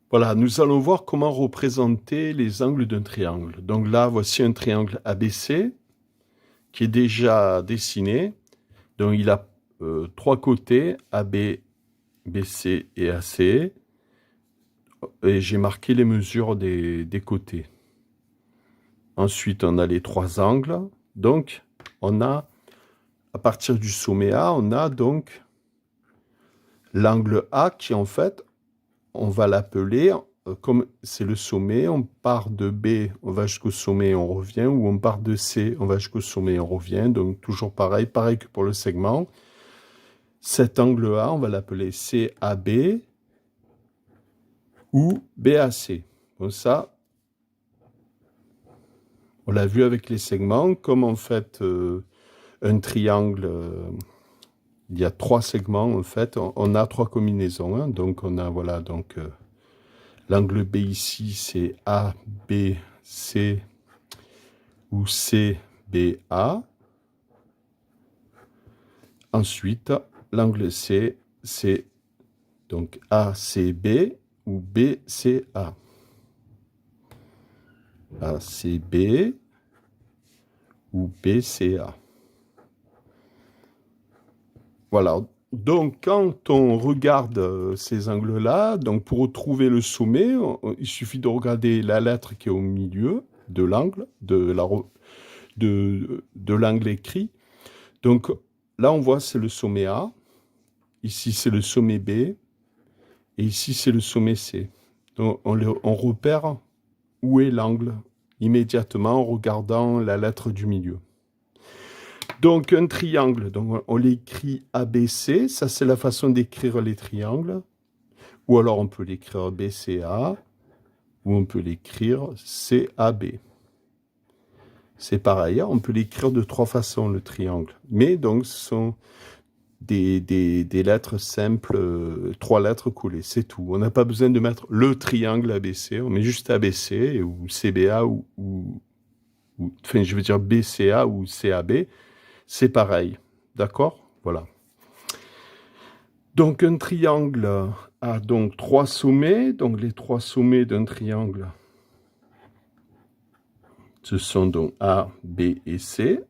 Voilà, nous allons voir comment représenter les angles d'un triangle. Donc là, voici un triangle ABC qui est déjà dessiné. Donc il a trois côtés, AB, BC et AC. Et j'ai marqué les mesures des côtés. Ensuite, on a les trois angles. Donc, on a, à partir du sommet A, on a donc l'angle A qui, en fait, on va l'appeler, comme c'est le sommet, on part de B, on va jusqu'au sommet et on revient, ou on part de C, on va jusqu'au sommet et on revient. Donc, toujours pareil, pareil que pour le segment. Cet angle A, on va l'appeler CAB ou BAC. Comme ça, on l'a vu avec les segments, comme en fait un triangle, il y a trois segments en fait, on a trois combinaisons. Hein. Donc on a voilà donc l'angle B ici c'est ABC ou CBA. Ensuite l'angle C c'est donc ACB ou BCA. ACB ou BCA. Voilà. Donc, quand on regarde ces angles-là, donc pour retrouver le sommet, il suffit de regarder la lettre qui est au milieu de l'angle, de l'angle écrit. Donc là, on voit c'est le sommet A, ici c'est le sommet B, et ici c'est le sommet C. Donc on repère où est l'angle immédiatement en regardant la lettre du milieu. Donc, un triangle, donc on l'écrit ABC, ça c'est la façon d'écrire les triangles. Ou alors on peut l'écrire BCA, ou on peut l'écrire CAB. C'est pareil, on peut l'écrire de trois façons, le triangle. Mais donc, ce sont des lettres simples, trois lettres collées, c'est tout. On n'a pas besoin de mettre le triangle ABC, on met juste ABC, ou CBA, enfin, je veux dire BCA ou CAB. C'est pareil, d'accord? Voilà. Donc un triangle a donc trois sommets. Donc les trois sommets d'un triangle, ce sont donc A, B et C.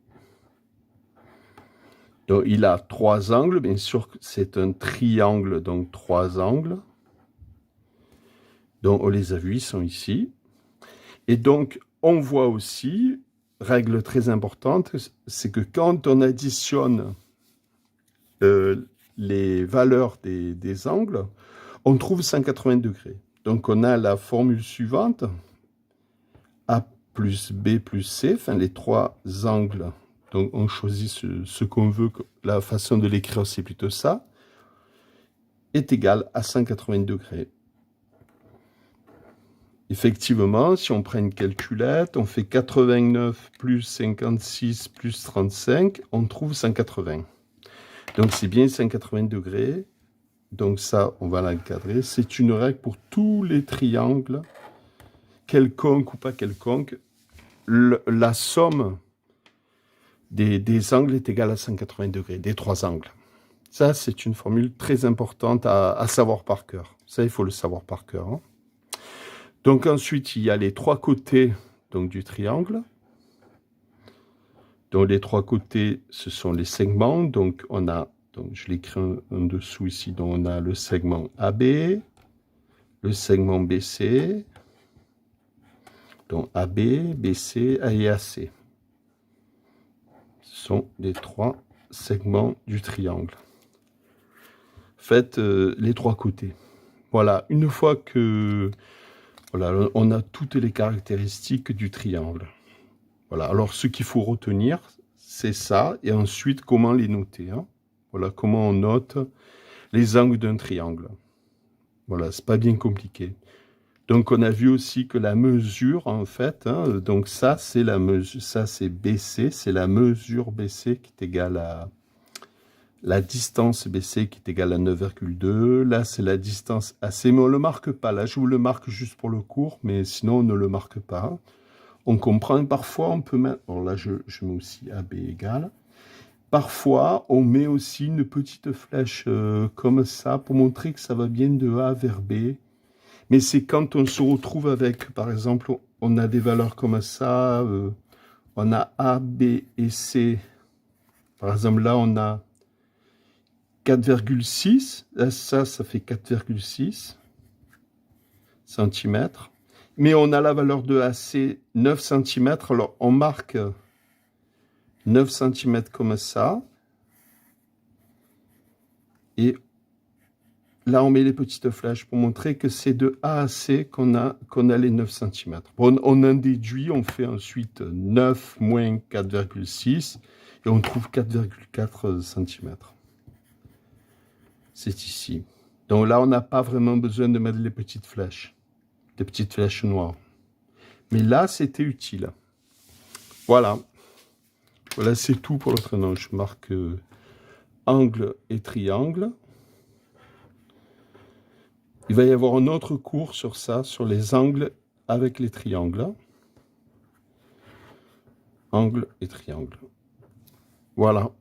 Donc il a trois angles. Bien sûr, c'est un triangle, donc trois angles. Donc on les a vus, ils sont ici. Et donc on voit aussi, règle très importante, c'est que quand on additionne les valeurs des angles, on trouve 180 degrés. Donc on a la formule suivante, A plus B plus C, enfin les trois angles, donc on choisit ce qu'on veut, la façon de l'écrire c'est plutôt ça, est égal à 180 degrés. Effectivement, si on prend une calculette, on fait 89 plus 56 plus 35, on trouve 180. Donc c'est bien 180 degrés. Donc ça, on va l'encadrer. C'est une règle pour tous les triangles, quelconque ou pas quelconque. La somme des angles est égale à 180 degrés, des trois angles. Ça, c'est une formule très importante à savoir par cœur. Ça, il faut le savoir par cœur. Hein. Donc ensuite, il y a les trois côtés donc, du triangle. Donc les trois côtés, ce sont les segments. Donc on a, donc je l'écris en dessous ici, donc on a le segment AB, le segment BC, donc AB, BC et AC. Ce sont les trois segments du triangle. Faites les trois côtés. Voilà, une fois que voilà, on a toutes les caractéristiques du triangle. Voilà, alors ce qu'il faut retenir, c'est ça, et ensuite comment les noter. Hein. Voilà, comment on note les angles d'un triangle. Voilà, c'est pas bien compliqué. Donc on a vu aussi que la mesure, en fait, hein, donc ça c'est la mesure, ça c'est BC, c'est la mesure BC qui est égale à la distance BC qui est égale à 9,2. Là c'est la distance AC, mais on ne le marque pas. Là je vous le marque juste pour le cours, mais sinon on ne le marque pas. On comprend, parfois on peut mettre, alors là je mets aussi AB égale. Parfois on met aussi une petite flèche comme ça pour montrer que ça va bien de A vers B. Mais c'est quand on se retrouve avec, par exemple, on a des valeurs comme ça, on a A, B et C. Par exemple, là, on a 4,6. Ça fait 4,6 cm. Mais on a la valeur de AC 9 cm. Alors, on marque 9 cm comme ça. Et là, on met les petites flèches pour montrer que c'est de A à C qu'on a les 9 cm. Bon, on en déduit, on fait ensuite 9 moins 4,6 et on trouve 4,4 cm. C'est ici. Donc là, on n'a pas vraiment besoin de mettre les petites flèches noires. Mais là, c'était utile. Voilà. Voilà, c'est tout pour le traîneau. Je marque angle et triangle. Il va y avoir un autre cours sur ça, sur les angles avec les triangles. Angle et triangle. Voilà.